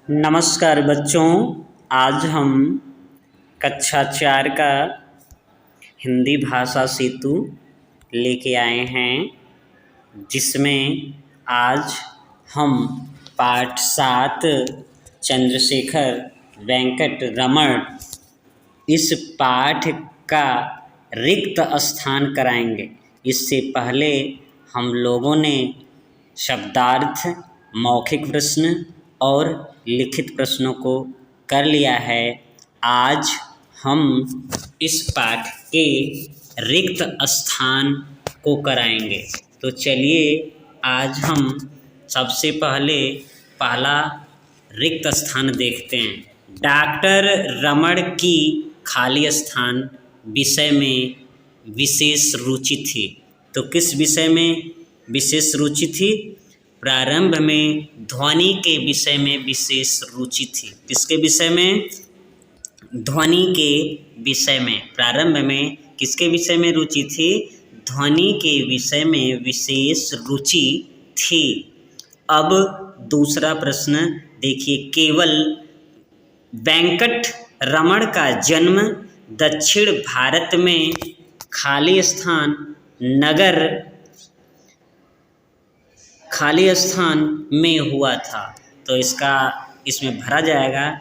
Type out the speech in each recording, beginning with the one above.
नमस्कार बच्चों। आज हम कक्षा 4 का हिंदी भाषा सेतु लेके आए हैं, जिसमें आज हम पाठ 7 चंद्रशेखर वेंकट रमण इस पाठ का रिक्त स्थान कराएंगे। इससे पहले हम लोगों ने शब्दार्थ, मौखिक प्रश्न और लिखित प्रश्नों को कर लिया है। आज हम इस पाठ के रिक्त स्थान को कराएंगे। तो चलिए आज हम सबसे पहले पहला रिक्त स्थान देखते हैं। डॉक्टर रमण की खाली स्थान विषय में विशेष रुचि थी। तो किस विषय में विशेष रुचि थी? प्रारंभ में ध्वनि के विषय में विशेष रुचि थी। किसके विषय में? ध्वनि के विषय में। प्रारंभ में किसके विषय में रुचि थी? ध्वनि के विषय में विशेष रुचि थी। अब दूसरा प्रश्न देखिए। केवल वेंकट रमण का जन्म दक्षिण भारत में खाली स्थान में हुआ था। तो इसमें भरा जाएगा।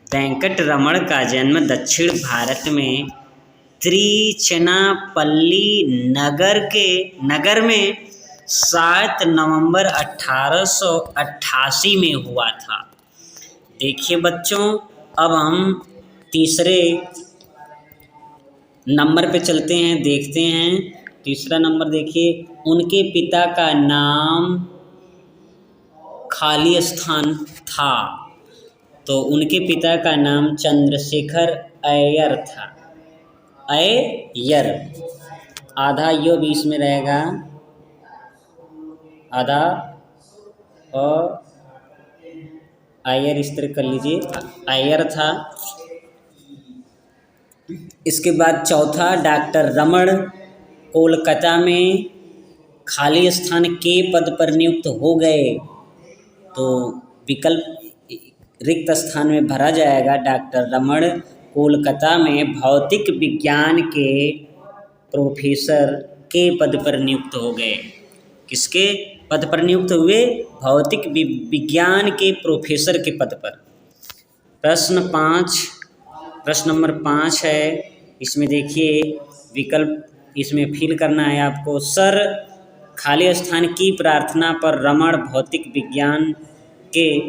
वेंकट रमण का जन्म दक्षिण भारत में त्रिचनापल्ली नगर में 7 नवंबर 1888 में हुआ था। देखिए बच्चों, अब हम तीसरे नंबर पे चलते हैं, देखते हैं। तीसरा नंबर देखिए। उनके पिता का नाम खाली स्थान था। तो उनके पिता का नाम चंद्रशेखर अय्यर था। अय्यर, आधा यो भी इसमें रहेगा, आधा और अय्यर इस तरह कर लीजिए। अय्यर था। इसके बाद चौथा, डॉक्टर रमण कोलकाता में खाली स्थान के पद पर नियुक्त हो गए। तो विकल्प रिक्त स्थान में भरा जाएगा। डॉक्टर रमण कोलकाता में भौतिक विज्ञान के प्रोफेसर के पद पर नियुक्त हो गए। किसके पद पर नियुक्त हुए? भौतिक विज्ञान के प्रोफेसर के पद पर। प्रश्न नंबर 5 है। इसमें देखिए विकल्प इसमें फिल करना है आपको। सर खाली स्थान की प्रार्थना पर रमण भौतिक विज्ञान के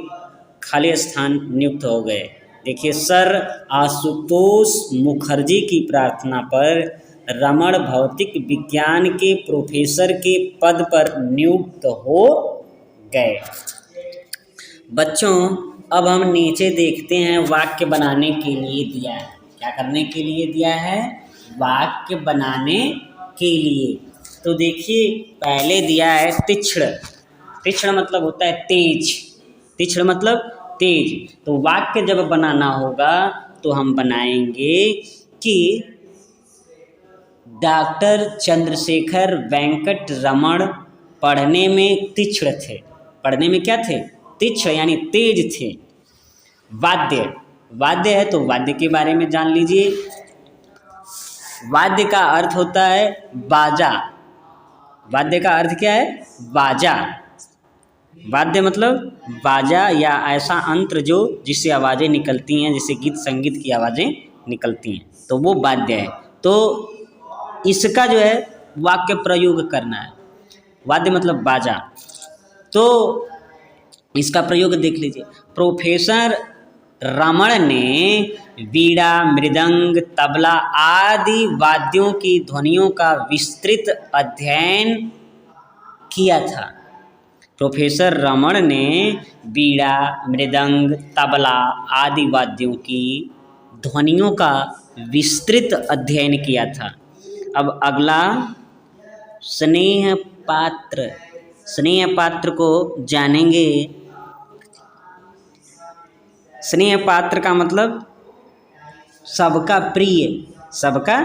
खाली स्थान नियुक्त हो गए। देखिए, सर आशुतोष मुखर्जी की प्रार्थना पर रमण भौतिक विज्ञान के प्रोफेसर के पद पर नियुक्त हो गए। बच्चों, अब हम नीचे देखते हैं। वाक्य बनाने के लिए दिया है। क्या करने के लिए दिया है? वाक्य बनाने के लिए। तो देखिए, पहले दिया है तीक्ष्ण। तीक्ष्ण मतलब होता है तेज। तीक्ष्ण मतलब तेज। तो वाक्य जब बनाना होगा तो हम बनाएंगे कि डॉक्टर चंद्रशेखर वेंकट रमण पढ़ने में तीक्ष्ण थे। पढ़ने में क्या थे? तीक्ष्ण यानी तेज थे। वाद्य है तो वाद्य के बारे में जान लीजिए। वाद्य का अर्थ होता है बाजा। वाद्य का अर्थ क्या है? बाजा। वाद्य मतलब बाजा या ऐसा यंत्र जिससे आवाज़ें निकलती हैं, जैसे गीत संगीत की आवाज़ें निकलती हैं, तो वो वाद्य है। तो इसका जो है वाक्य प्रयोग करना है। वाद्य मतलब बाजा। तो इसका प्रयोग देख लीजिए। प्रोफेसर रमण ने वीणा, मृदंग, तबला आदि वाद्यों की ध्वनियों का विस्तृत अध्ययन किया था। प्रोफेसर रमण ने वीणा, मृदंग, तबला आदि वाद्यों की ध्वनियों का विस्तृत अध्ययन किया था। अब अगला, स्नेह पात्र। स्नेह पात्र को जानेंगे। स्नेह पात्र का मतलब सबका प्रिय। सबका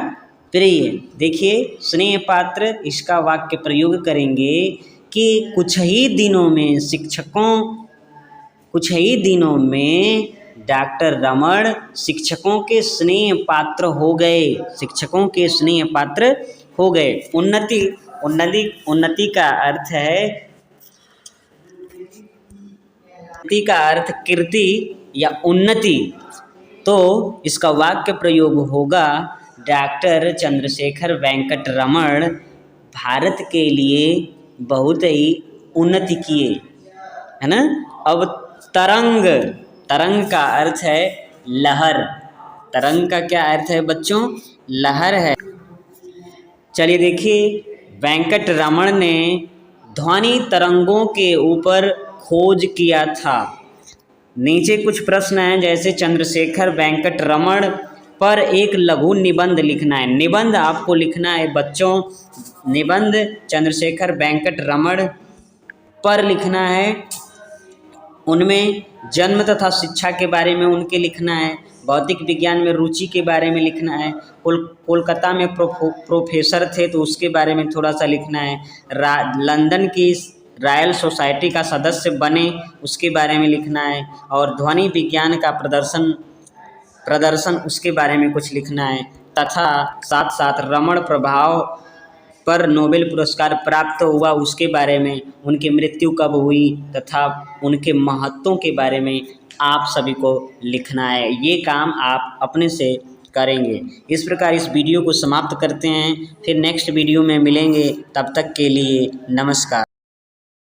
प्रिय। देखिए, स्नेह पात्र, इसका वाक्य प्रयोग करेंगे कि कुछ ही दिनों में कुछ ही दिनों में डॉक्टर रमण शिक्षकों के स्नेह पात्र हो गए, शिक्षकों के स्नेह पात्र हो गए। उन्नति उन्नति उन्नति का अर्थ है, उन्नति का अर्थ कीर्ति या उन्नति, तो इसका वाक्य प्रयोग होगा डॉक्टर चंद्रशेखर वेंकट रमण भारत के लिए बहुत ही उन्नति किए, है ना। अब तरंग, तरंग का अर्थ है लहर, तरंग का क्या अर्थ है बच्चों? लहर है। चलिए देखिए, वेंकट रमण ने ध्वनि तरंगों के ऊपर खोज किया था। नीचे कुछ प्रश्न हैं, जैसे चंद्रशेखर वेंकट रमण पर एक लघु निबंध लिखना है। निबंध आपको लिखना है बच्चों, निबंध चंद्रशेखर वेंकट रमण पर लिखना है। उनमें जन्म तथा शिक्षा के बारे में उनके लिखना है, भौतिक विज्ञान में रुचि के बारे में लिखना है, कोलकाता में प्रोफेसर थे तो उसके बारे में थोड़ा सा लिखना है, लंदन की रॉयल सोसाइटी का सदस्य बने उसके बारे में लिखना है, और ध्वनि विज्ञान का प्रदर्शन उसके बारे में कुछ लिखना है, तथा साथ साथ रमण प्रभाव पर नोबेल पुरस्कार प्राप्त हुआ उसके बारे में, उनकी मृत्यु कब हुई तथा उनके महत्वों के बारे में आप सभी को लिखना है। ये काम आप अपने से करेंगे। इस प्रकार इस वीडियो को समाप्त करते हैं, फिर नेक्स्ट वीडियो में मिलेंगे। तब तक के लिए नमस्कार।